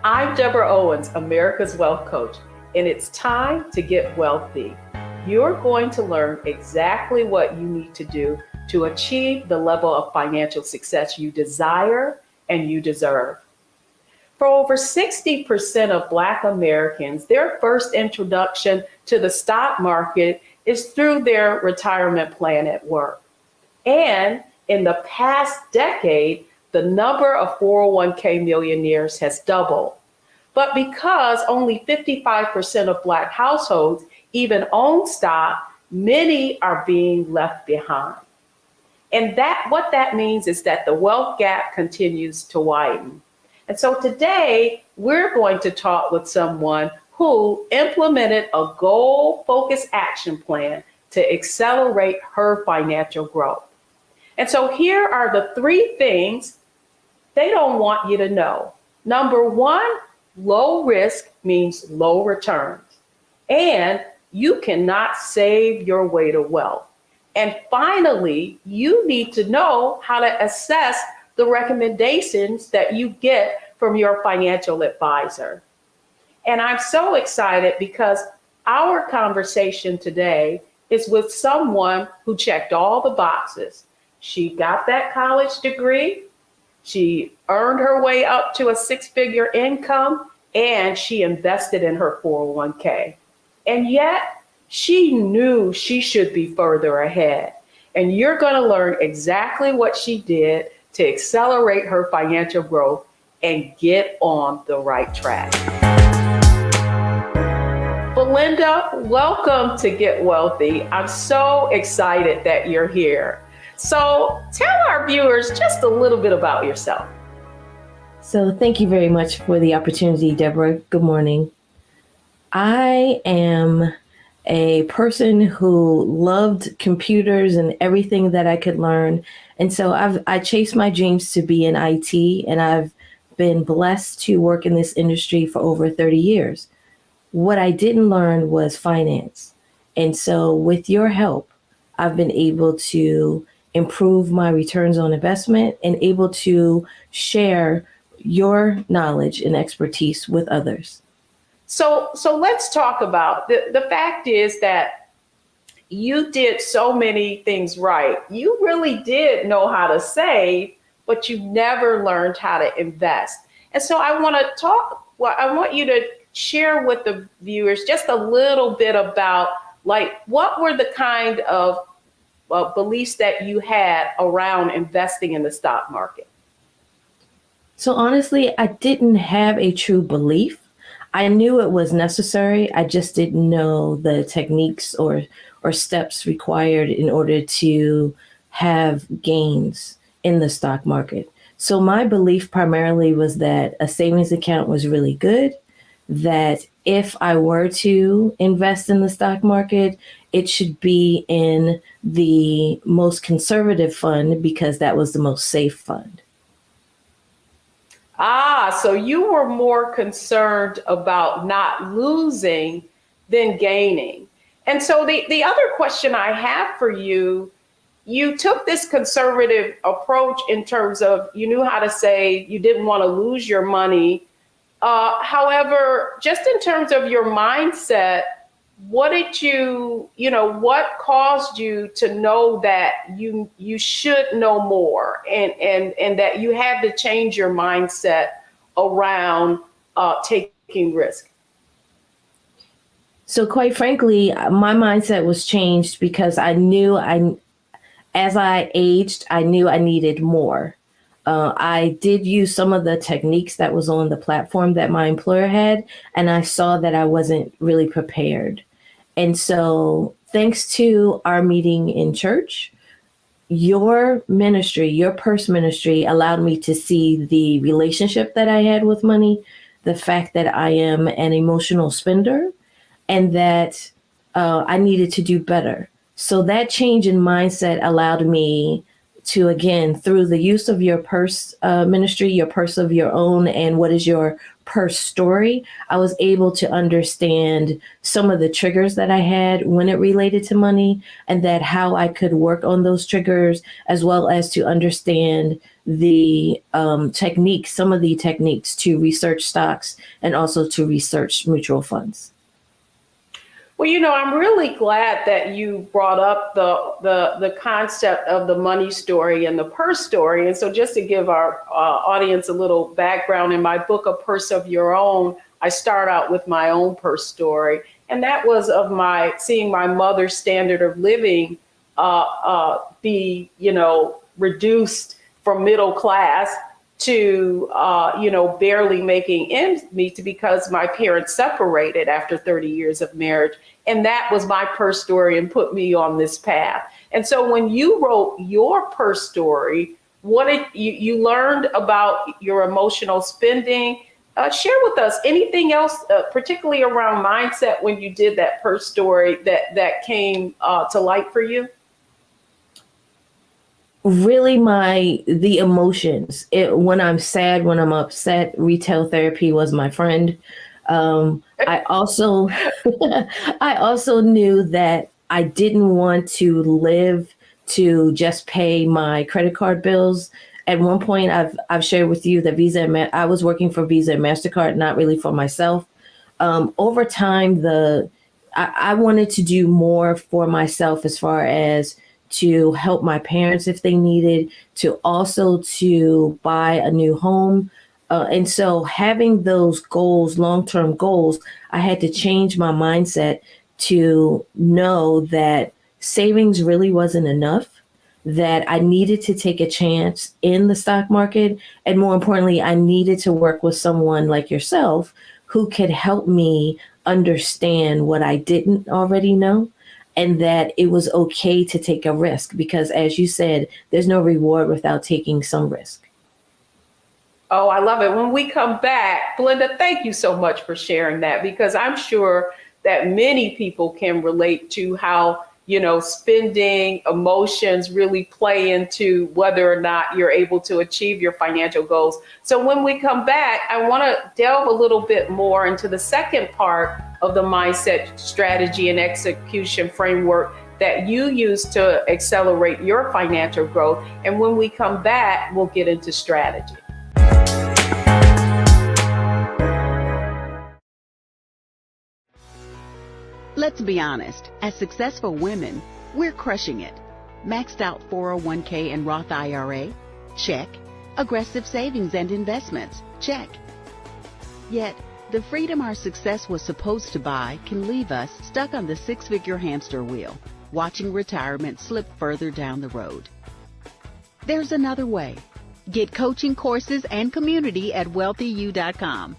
I'm Deborah Owens, America's Wealth Coach, and it's time to get wealthy. You're going to learn exactly what you need to do to achieve the level of financial success you desire and you deserve. For over 60% of Black Americans, their first introduction to the stock market is through their retirement plan at work. And in the past decade, the number of 401k millionaires has doubled. But because only 55% of Black households even own stock, many are being left behind. And what that means is that the wealth gap continues to widen. And so today, we're going to talk with someone who implemented a goal-focused action plan to accelerate her financial growth. And so here are the 3 things they don't want you to know. Number 1, low risk means low returns. And you cannot save your way to wealth. And finally, you need to know how to assess the recommendations that you get from your financial advisor. And I'm so excited because our conversation today is with someone who checked all the boxes. She got that college degree, she earned her way up to a 6-figure income, and she invested in her 401k. And yet, she knew she should be further ahead. And you're going to learn exactly what she did to accelerate her financial growth and get on the right track. Belinda, welcome to Get Wealthy. I'm so excited that you're here. So tell our viewers just a little bit about yourself. So thank you very much for the opportunity, Deborah. Good morning. I am a person who loved computers and everything that I could learn. And so I chased my dreams to be in IT, and I've been blessed to work in this industry for over 30 years. What I didn't learn was finance. And so with your help, I've been able to improve my returns on investment and able to share your knowledge and expertise with others. So let's talk about the fact is that you did so many things right. You really did know how to save, but you never learned how to invest. And so I want you to share with the viewers just a little bit about what were the kind of beliefs that you had around investing in the stock market. So honestly, I didn't have a true belief. I knew it was necessary. I just didn't know the techniques or steps required in order to have gains in the stock market. So my belief primarily was that a savings account was really good, that if I were to invest in the stock market, it should be in the most conservative fund because that was the most safe fund. So you were more concerned about not losing than gaining. And so the other question I have for you, you took this conservative approach in terms of you knew how to save, you didn't want to lose your money. However, just in terms of your mindset, what caused you to know that you should know more and that you had to change your mindset around taking risk? So quite frankly, my mindset was changed because I knew as I aged, I knew I needed more. I did use some of the techniques that was on the platform that my employer had, and I saw that I wasn't really prepared. And so thanks to our meeting in church, your ministry, your purse ministry allowed me to see the relationship that I had with money, the fact that I am an emotional spender, and that I needed to do better. So that change in mindset allowed me again, through the use of your purse ministry, your purse of your own, and what is your purse story, I was able to understand some of the triggers that I had when it related to money, and that how I could work on those triggers, as well as to understand the techniques, some of the techniques to research stocks and also to research mutual funds. Well, I'm really glad that you brought up the concept of the money story and the purse story. And so just to give our audience a little background, in my book, A Purse of Your Own, I start out with my own purse story. And that was of seeing my mother's standard of living be, reduced from middle class to, barely making ends meet, because my parents separated after 30 years of marriage. And that was my purse story and put me on this path. And so when you wrote your purse story, what did you learned about your emotional spending? Share with us anything else, particularly around mindset, when you did that purse story that came to light for you? Really, the emotions. When I'm sad, when I'm upset, retail therapy was my friend. I also I also knew that I didn't want to live to just pay my credit card bills. At one point, I've shared with you that I was working for Visa and MasterCard, not really for myself. Over time, I wanted to do more for myself, as far as to help my parents if they needed, to also to buy a new home. And so having those goals, long-term goals, I had to change my mindset to know that savings really wasn't enough, that I needed to take a chance in the stock market. And more importantly, I needed to work with someone like yourself who could help me understand what I didn't already know, and that it was okay to take a risk, because as you said, there's no reward without taking some risk. Oh, I love it. When we come back, Belinda, thank you so much for sharing that, because I'm sure that many people can relate to how, spending, emotions really play into whether or not you're able to achieve your financial goals. So when we come back, I want to delve a little bit more into the second part of the mindset, strategy, and execution framework that you use to accelerate your financial growth. And when we come back, we'll get into strategy. Let's be honest, as successful women, we're crushing it. Maxed out 401k and Roth IRA? Check. Aggressive savings and investments? Check. Yet, the freedom our success was supposed to buy can leave us stuck on the six-figure hamster wheel, watching retirement slip further down the road. There's another way. Get coaching courses and community at wealthyu.com.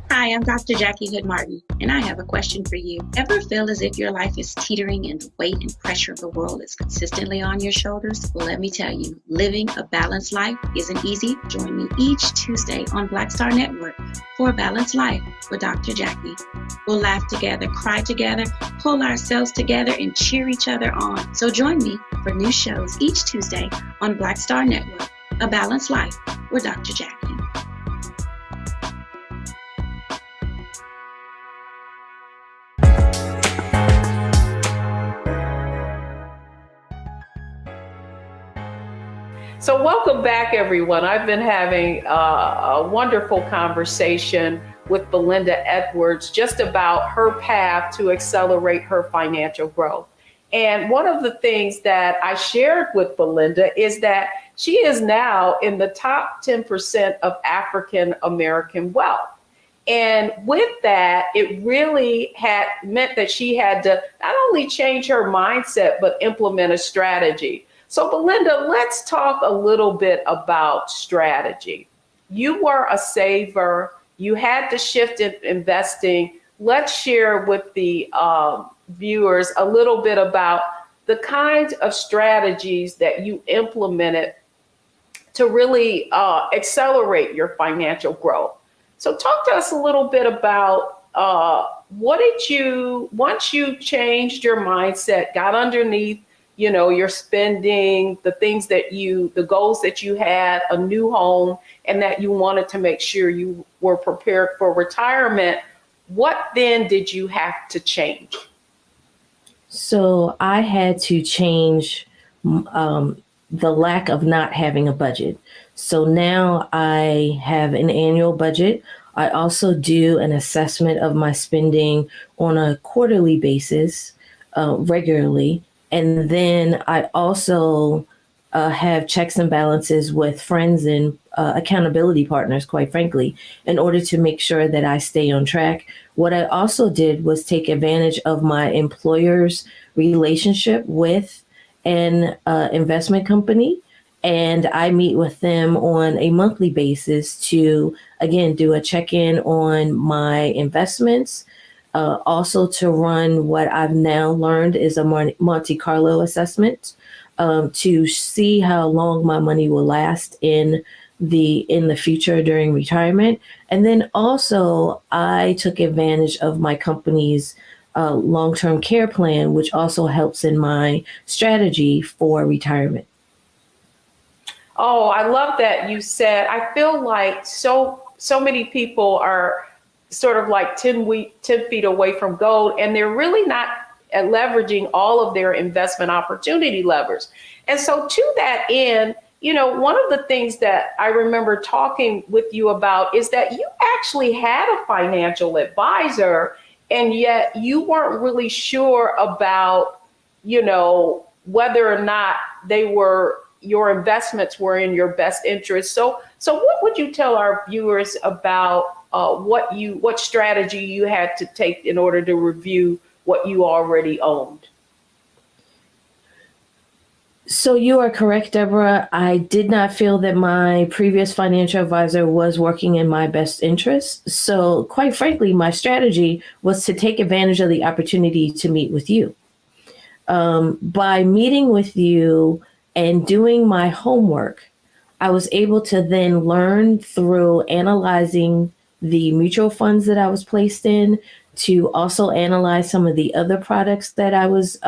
Hi, I'm Dr. Jackie Hood Martin, and I have a question for you. Ever feel as if your life is teetering and the weight and pressure of the world is consistently on your shoulders? Well, let me tell you, living a balanced life isn't easy. Join me each Tuesday on Black Star Network for A Balanced Life with Dr. Jackie. We'll laugh together, cry together, pull ourselves together, and cheer each other on. So join me for new shows each Tuesday on Black Star Network, A Balanced Life with Dr. Jackie. So welcome back, everyone. I've been having a wonderful conversation with Belinda Edwards just about her path to accelerate her financial growth. And one of the things that I shared with Belinda is that she is now in the top 10% of African American wealth. And with that, it really had meant that she had to not only change her mindset, but implement a strategy. So, Belinda, let's talk a little bit about strategy. You were a saver, you had to shift in investing. Let's share with the viewers a little bit about the kinds of strategies that you implemented to really accelerate your financial growth. So, talk to us a little bit about what did you, once you changed your mindset, got underneath your spending, the things that the goals that you had, a new home, and that you wanted to make sure you were prepared for retirement. What then did you have to change? So I had to change the lack of not having a budget. So now I have an annual budget. I also do an assessment of my spending on a quarterly basis, regularly. And then I also have checks and balances with friends and accountability partners, quite frankly, in order to make sure that I stay on track. What I also did was take advantage of my employer's relationship with an investment company. And I meet with them on a monthly basis to, again, do a check-in on my investments, also to run what I've now learned is a Monte Carlo assessment, to see how long my money will last in the future during retirement. And then also I took advantage of my company's long-term care plan, which also helps in my strategy for retirement. Oh, I love that you said. I feel like so many people are sort of like 10 feet away from gold, and they're really not leveraging all of their investment opportunity levers. And so to that end, one of the things that I remember talking with you about is that you actually had a financial advisor, and yet you weren't really sure about, whether or not your investments were in your best interest. So what would you tell our viewers about what strategy you had to take in order to review what you already owned? So you are correct, Deborah. I did not feel that my previous financial advisor was working in my best interest. So quite frankly, my strategy was to take advantage of the opportunity to meet with you. By meeting with you and doing my homework, I was able to then learn through analyzing the mutual funds that I was placed in, to also analyze some of the other products that I was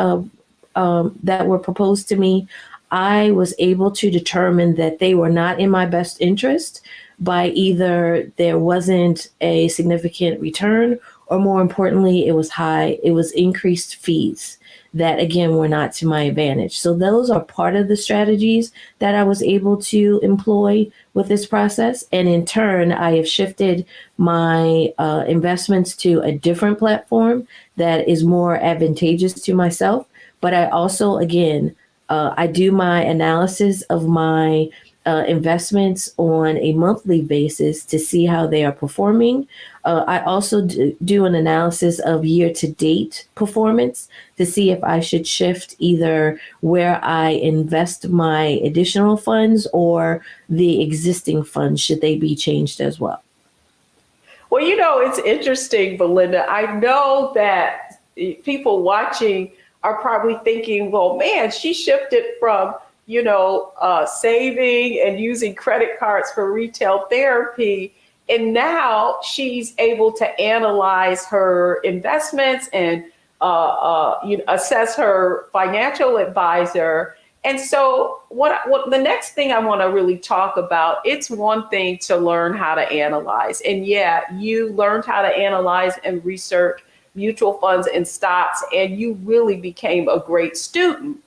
that were proposed to me. I was able to determine that they were not in my best interest by either there wasn't a significant return, or more importantly, it was increased fees that again were not to my advantage. So those are part of the strategies that I was able to employ with this process. And in turn, I have shifted my investments to a different platform that is more advantageous to myself. But I also, again, I do my analysis of my investments on a monthly basis to see how they are performing. I also do an analysis of year-to-date performance to see if I should shift either where I invest my additional funds or the existing funds, should they be changed as well. Well, it's interesting, Belinda. I know that people watching are probably thinking, well, man, she shifted from saving and using credit cards for retail therapy. And now she's able to analyze her investments and assess her financial advisor. And so what the next thing I want to really talk about, it's one thing to learn how to analyze. And yeah, you learned how to analyze and research mutual funds and stocks, and you really became a great student.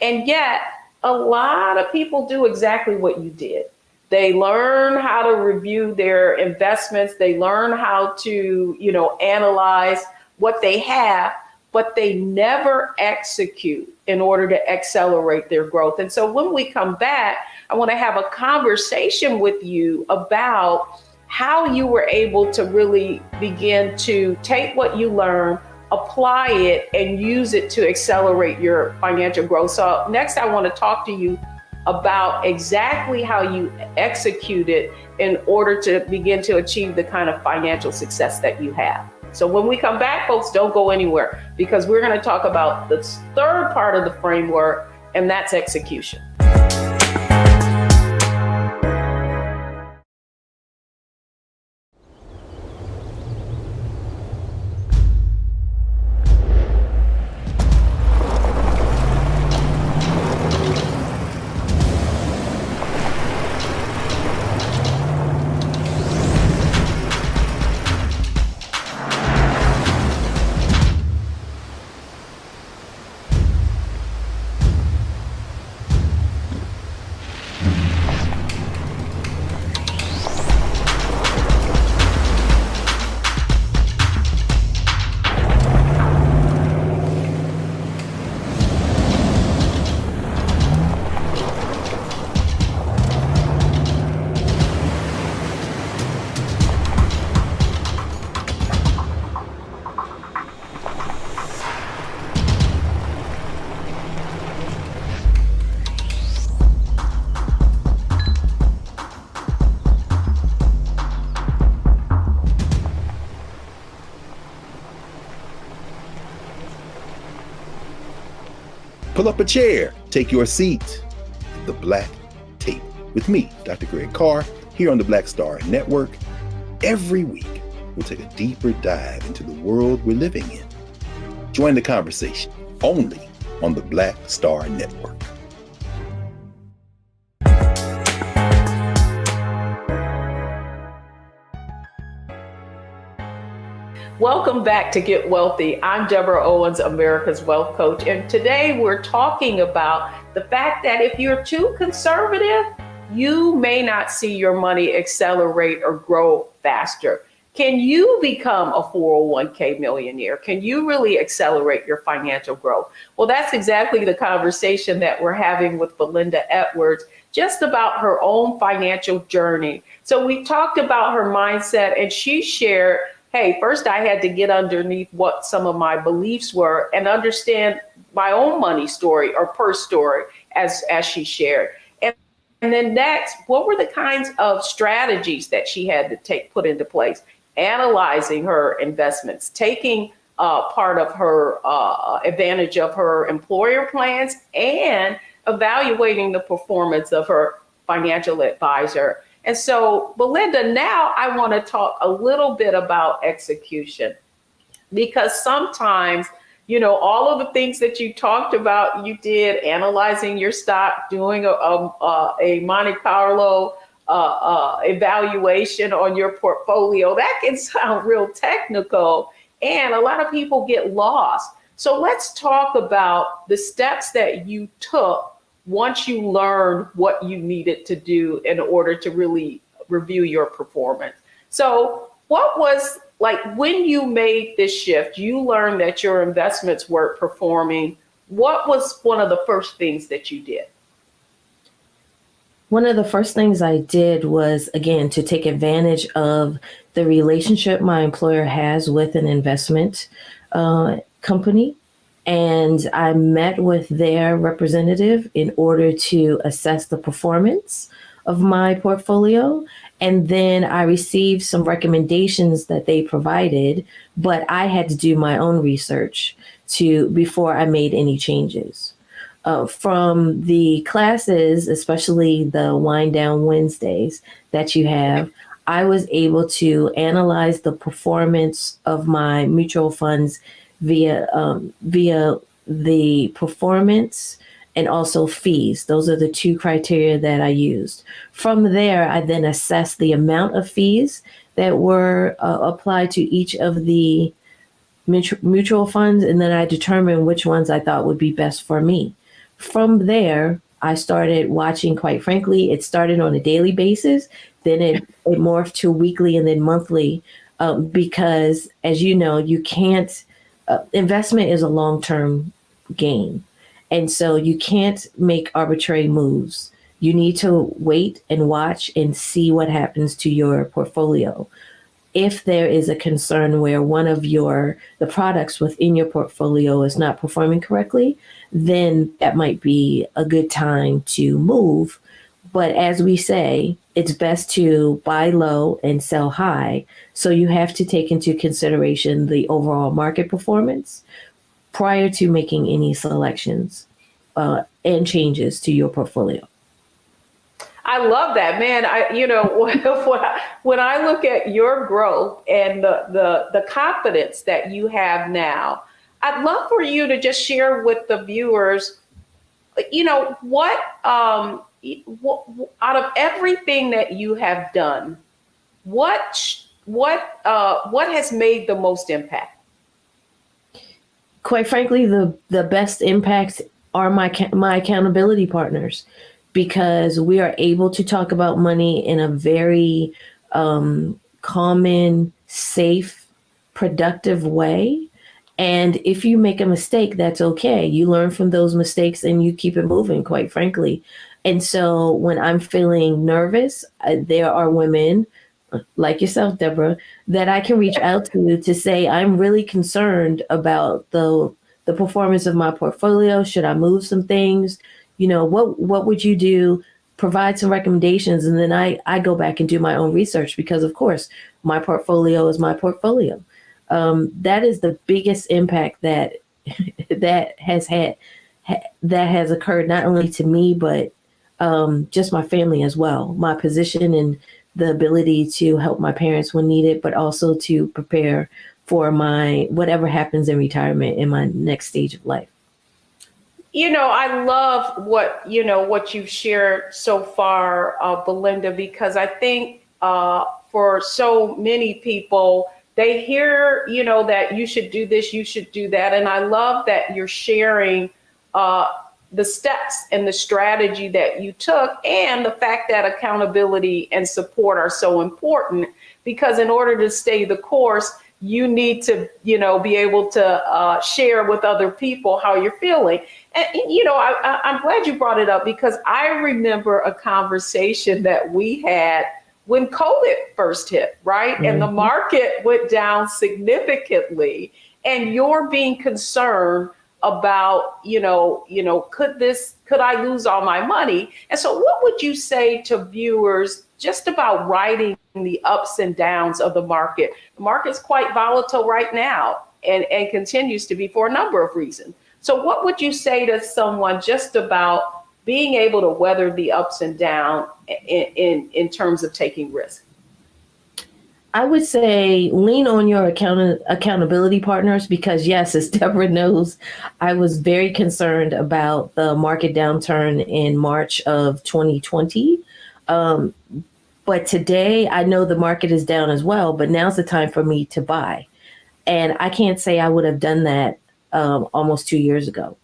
And yet, a lot of people do exactly what you did. They learn how to review their investments. They learn how to, analyze what they have, but they never execute in order to accelerate their growth. And so when we come back, I want to have a conversation with you about how you were able to really begin to take what you learned, apply it, and use it to accelerate your financial growth. So next, I want to talk to you about exactly how you execute it in order to begin to achieve the kind of financial success that you have. So when we come back, folks, don't go anywhere, because we're going to talk about the third part of the framework, and that's execution. Pull up a chair, take your seat at the Black Tape with me, Dr. Greg Carr, here on the Black Star Network. Every week, we'll take a deeper dive into the world we're living in. Join the conversation only on the Black Star Network. Welcome back to Get Wealthy. I'm Deborah Owens, America's Wealth Coach. And today we're talking about the fact that if you're too conservative, you may not see your money accelerate or grow faster. Can you become a 401k millionaire? Can you really accelerate your financial growth? Well, that's exactly the conversation that we're having with Belinda Edwards, just about her own financial journey. So we talked about her mindset, and she shared, hey, first I had to get underneath what some of my beliefs were and understand my own money story or purse story, as she shared. And then next, what were the kinds of strategies that she had to put into place? Analyzing her investments, taking part of her advantage of her employer plans, and evaluating the performance of her financial advisor. And so, Belinda, now I want to talk a little bit about execution, because sometimes, all of the things that you talked about, you did, analyzing your stock, doing a Monte Carlo evaluation on your portfolio, that can sound real technical, and a lot of people get lost. So let's talk about the steps that you took once you learned what you needed to do in order to really review your performance. So what was, like, when you made this shift, you learned that your investments weren't performing. What was one of the first things that you did? One of the first things I did was, again, to take advantage of the relationship my employer has with an investment company. And I met with their representative in order to assess the performance of my portfolio. And then I received some recommendations that they provided, but I had to do my own research before I made any changes. From the classes, especially the Wind Down Wednesdays that you have, I was able to analyze the performance of my mutual funds via the performance and also fees. Those are the two criteria that I used. From there, I then assessed the amount of fees that were applied to each of the mutual funds, and then I determined which ones I thought would be best for me. From there, I started watching, quite frankly, it started on a daily basis. Then it morphed to weekly and then monthly, because as you know, you can't, investment is a long-term game. And so you can't make arbitrary moves. You need to wait and watch and see what happens to your portfolio. If there is a concern where one of the products within your portfolio is not performing correctly, then that might be a good time to move. But as we say, it's best to buy low and sell high. So you have to take into consideration the overall market performance prior to making any selections and changes to your portfolio. I love that, man. When I look at your growth and the confidence that you have now, I'd love for you to just share with the viewers, what out of everything that you have done, what has made the most impact? Quite frankly, the best impacts are my accountability partners, because we are able to talk about money in a very common, safe, productive way. And if you make a mistake, that's okay. You learn from those mistakes and you keep it moving, quite frankly. And so when I'm feeling nervous, there are women like yourself, Deborah, that I can reach out to say, I'm really concerned about the performance of my portfolio. Should I move some things? What would you do? Provide some recommendations. And then I go back and do my own research, because of course my portfolio is my portfolio. That is the biggest impact that that has occurred, not only to me, but just my family as well. My position and the ability to help my parents when needed, but also to prepare for my whatever happens in retirement in my next stage of life. I love what you've shared so far, Belinda, because I think for so many people, they hear, that you should do this, you should do that. And I love that you're sharing the steps and the strategy that you took, and the fact that accountability and support are so important, because in order to stay the course, you need to, be able to share with other people how you're feeling. And, I'm glad you brought it up, because I remember a conversation that we had when COVID first hit, right? Mm-hmm. And the market went down significantly, and you're being concerned about, could I lose all my money? And so what would you say to viewers just about riding the ups and downs of the market? The market's quite volatile right now, and continues to be for a number of reasons. So what would you say to someone just about being able to weather the ups and downs in terms of taking risks? I would say lean on your accountability partners, because yes, as Deborah knows, I was very concerned about the market downturn in March of 2020. But today I know the market is down as well, but now's the time for me to buy. And I can't say I would have done that almost 2 years ago.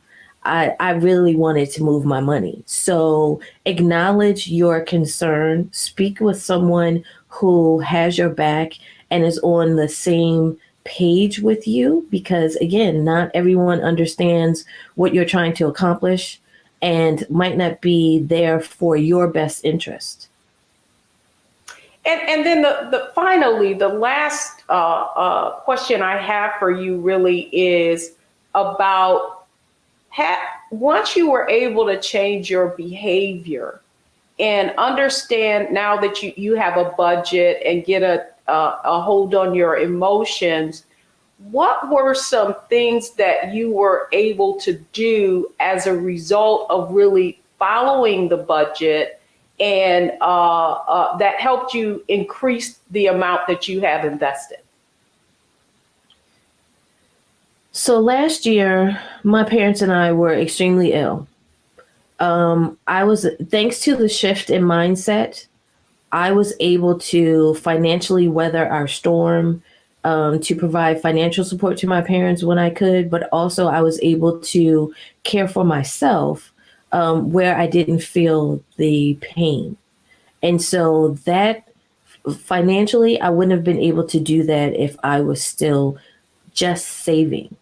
I really wanted to move my money. So acknowledge your concern, speak with someone who has your back and is on the same page with you, because again, not everyone understands what you're trying to accomplish and might not be there for your best interest. And then finally, the last question I have for you really is about once you were able to change your behavior and understand now that you have a budget and get a hold on your emotions, what were some things that you were able to do as a result of really following the budget, and that helped you increase the amount that you have invested? So last year, my parents and I were extremely ill. Thanks to the shift in mindset, I was able to financially weather our storm, to provide financial support to my parents when I could, but also I was able to care for myself where I didn't feel the pain. And so that financially, I wouldn't have been able to do that if I was still just saving.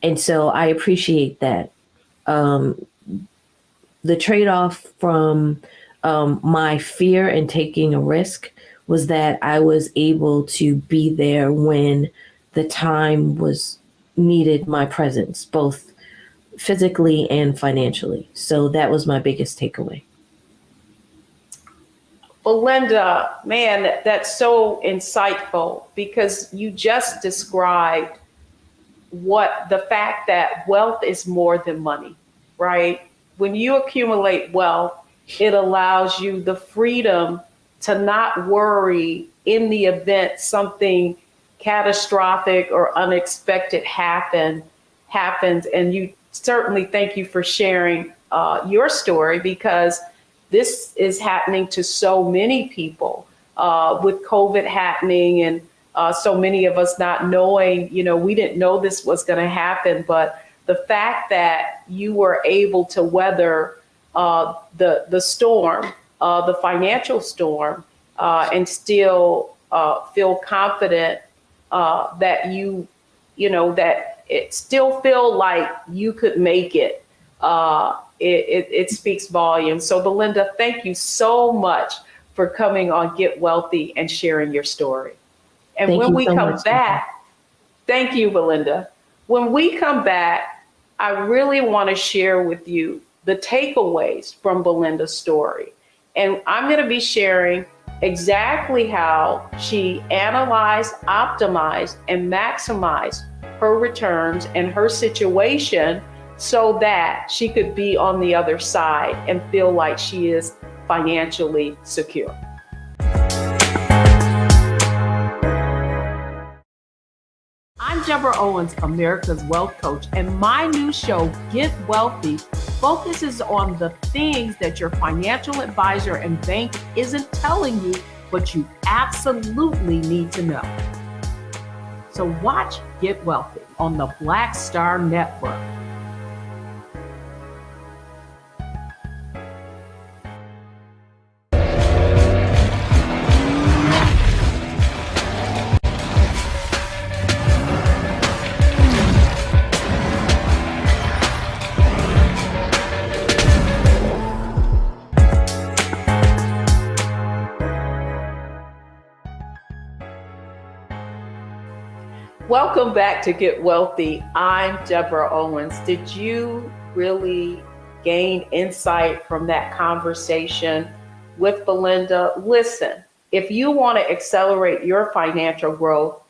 And so I appreciate that. The trade off from my fear and taking a risk was that I was able to be there when the time was needed my presence, both physically and financially. So that was my biggest takeaway. Belinda, man, that's so insightful because you just described what the fact that wealth is more than money, right? When you accumulate wealth, it allows you the freedom to not worry in the event something catastrophic or unexpected happens. And you certainly thank you for sharing your story because this is happening to so many people with COVID happening and so many of us not knowing, we didn't know this was going to happen, but the fact that you were able to weather the storm, the financial storm, and still feel confident that that it still feel like you could make it. It speaks volumes. So Belinda, thank you so much for coming on Get Wealthy and sharing your story. And when we come back, thank you, Belinda. When we come back, I really want to share with you the takeaways from Belinda's story. And I'm going to be sharing exactly how she analyzed, optimized, and maximized her returns and her situation so that she could be on the other side and feel like she is financially secure. I'm Deborah Owens, America's Wealth Coach, and my new show, Get Wealthy, focuses on the things that your financial advisor and bank isn't telling you, but you absolutely need to know. So watch Get Wealthy on the Black Star Network. Welcome back to Get Wealthy. I'm Deborah Owens. Did you really gain insight from that conversation with Belinda? Listen, if you want to accelerate your financial growth,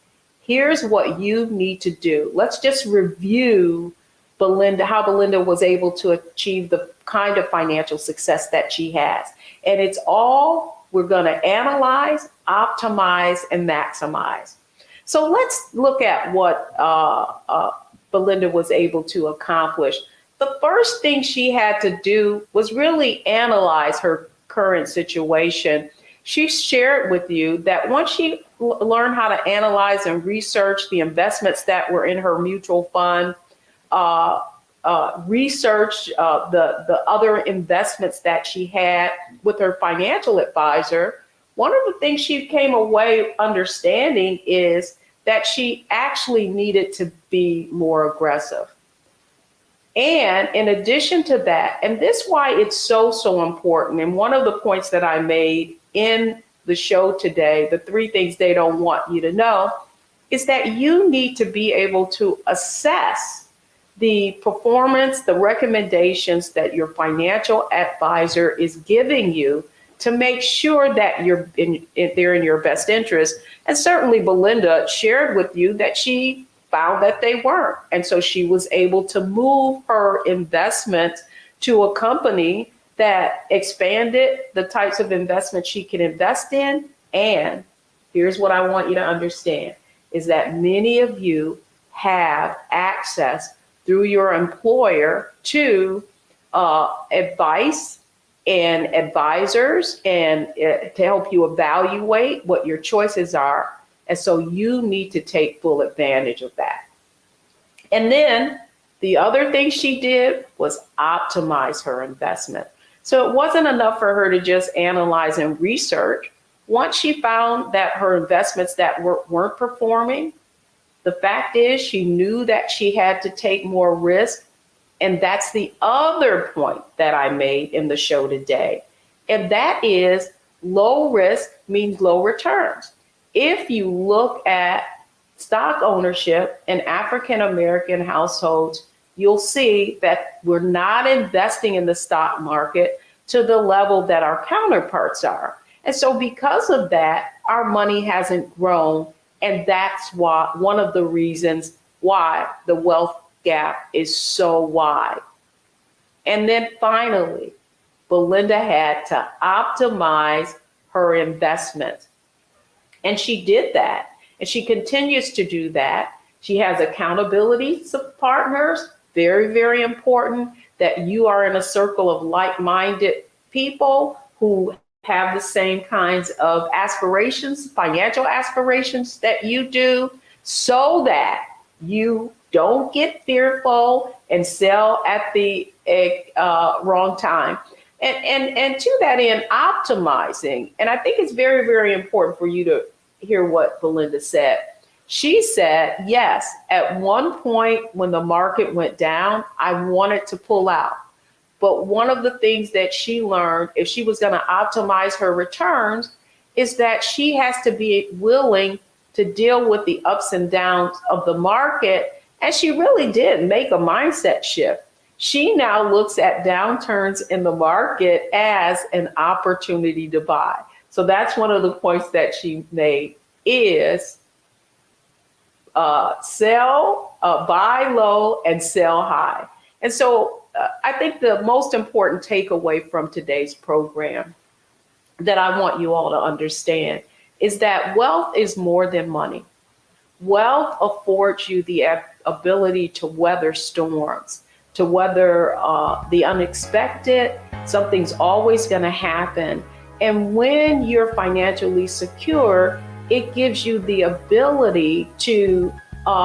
here's what you need to do. Let's just review how Belinda was able to achieve the kind of financial success that she has. And it's all we're going to analyze, optimize, and maximize. So let's look at what Belinda was able to accomplish. The first thing she had to do was really analyze her current situation. She shared with you that once she learned how to analyze and research the investments that were in her mutual fund, research the other investments that she had with her financial advisor, one of the things she came away understanding is that she actually needed to be more aggressive. And in addition to that, and this is why it's so important, and one of the points that I made in the show today, the 3 things they don't want you to know, is that you need to be able to assess the performance, the recommendations that your financial advisor is giving you to make sure that they're in your best interest. And certainly Belinda shared with you that she found that they weren't. And so she was able to move her investment to a company that expanded the types of investments she can invest in. And here's what I want you to understand is that many of you have access through your employer to advice and advisors and to help you evaluate what your choices are. And so you need to take full advantage of that. And then The other thing she did was optimize her investment. So it wasn't enough for her to just analyze and research. Once she found that her investments that weren't performing, the fact is she knew that she had to take more risk. And that's the other point that I made in the show today. And that is low risk means low returns. If you look at stock ownership in African American households, you'll see that we're not investing in the stock market to the level that our counterparts are. And so because of that, our money hasn't grown. And that's why one of the reasons why the wealth gap is so wide. And then finally, Belinda had to optimize her investment. And she did that. And she continues to do that. She has accountability partners, very, very important that you are in a circle of like-minded people who have the same kinds of aspirations, financial aspirations that you do, so that you don't get fearful and sell at the wrong time. And to that end, optimizing, and I think it's very, very important for you to hear what Belinda said. She said, yes, at one point when the market went down, I wanted to pull out. But one of the things that she learned, if she was going to optimize her returns, is that she has to be willing to deal with the ups and downs of the market. And she really did make a mindset shift. She now looks at downturns in the market as an opportunity to buy. So that's one of the points that she made is buy low and sell high. And so I think the most important takeaway from today's program that I want you all to understand is that wealth is more than money. Wealth affords you the ability to weather storms, to weather the unexpected. Something's always going to happen. And when you're financially secure, it gives you the ability to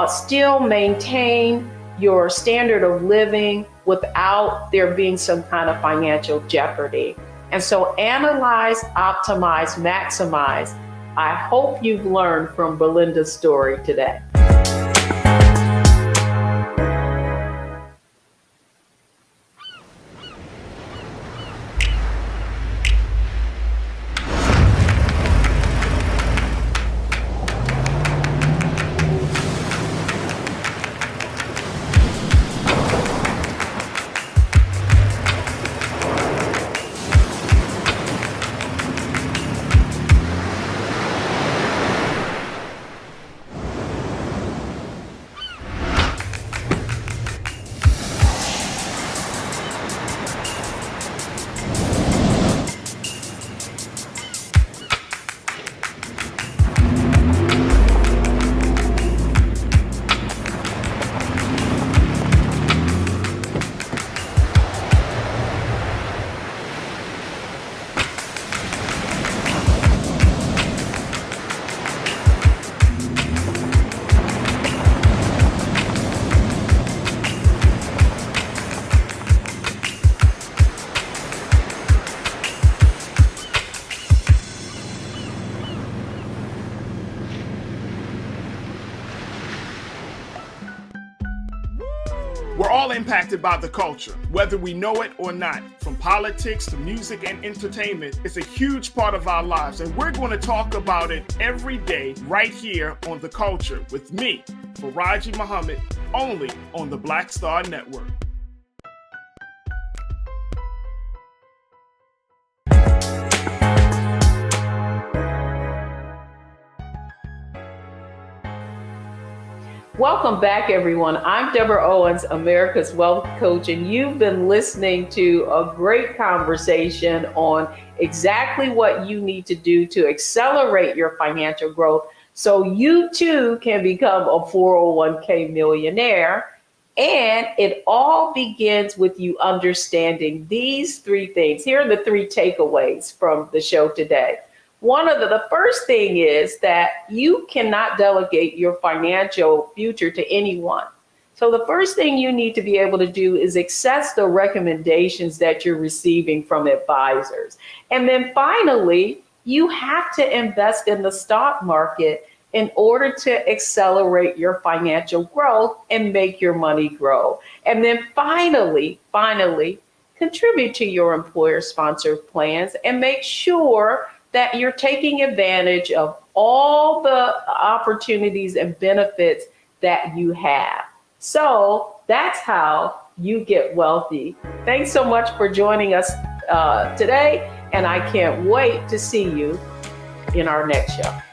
still maintain your standard of living without there being some kind of financial jeopardy. And so analyze, optimize, maximize. I hope you've learned from Belinda's story today. We're all impacted by the culture, whether we know it or not. From politics to music and entertainment, it's a huge part of our lives, and we're going to talk about it every day right here on The Culture with me, Faraji Muhammad, only on the Black Star Network. Welcome back, everyone. I'm Deborah Owens, America's Wealth Coach, and you've been listening to a great conversation on exactly what you need to do to accelerate your financial growth so you too can become a 401k millionaire. And it all begins with you understanding these three things. Here are the three takeaways from the show today. One of the first thing is that you cannot delegate your financial future to anyone. So the first thing you need to be able to do is access the recommendations that you're receiving from advisors. And then finally, you have to invest in the stock market in order to accelerate your financial growth and make your money grow. And then finally, contribute to your employer-sponsored plans and make sure that you're taking advantage of all the opportunities and benefits that you have. So that's how you get wealthy. Thanks so much for joining us today, and I can't wait to see you in our next show.